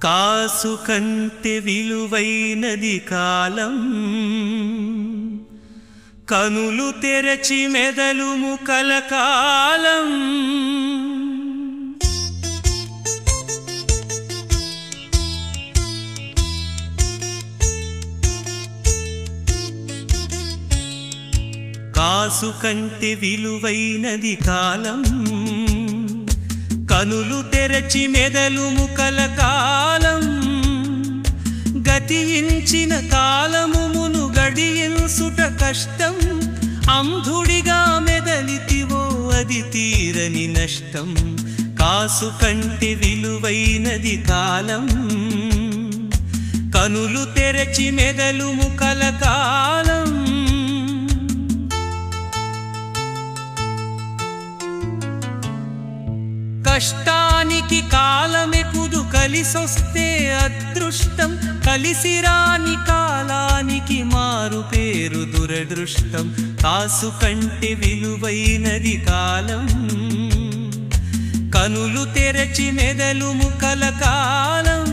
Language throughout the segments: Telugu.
కాసు కంటే విలువైనది కాలం, కనులు తెరచి మెదలుము కలకాలం. కాసు కంటే విలువైనది కాలం, కనులు తెరచి మెదలుము కలకాలం. గతించిన కాలమును గడియించుట కష్టం, అంధుడిగా మెదలితివో అది తీరని నష్టం. కాసు కంటే విలువైనది కాలం, కనులు తెరచి మెదలుము కలకాలం. కష్టానికి కాలమెకుదు కలిసొస్తే అదృష్టం, కలిసిరాని కాలానికి మారు పేరు దురదృష్టం. కాసు కంటే విలువైనది కాలం, కనులు తెరచి మెదలుము కలకాలం.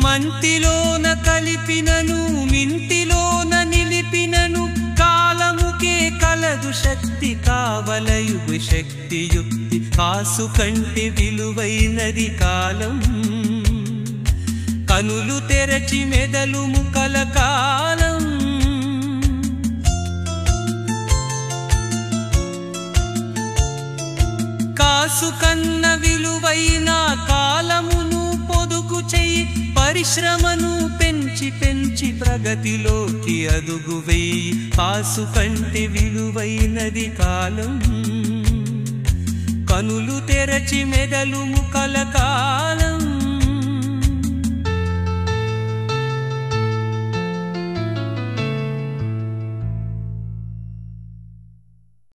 మంతిలోన కలిపినను మింటిలోన నిలిపినను, కాలముకే కలదు శక్తి కావలయుగు శక్తియుక్తి. కాసు కంటే విలువైనది కాలం, కనులు తెరచి మెదలుము కలకాలం. కాసు కన్న విలువైన కాలమును పొదుగు చెయ్యి, పరిశ్రమను పెంచి పెంచి ప్రగతిలోకి అదుగు వెయ్యి. కాసు కంటే విలువైనది కాలం, కనులు తెరచి మెదలుము కలకాలం.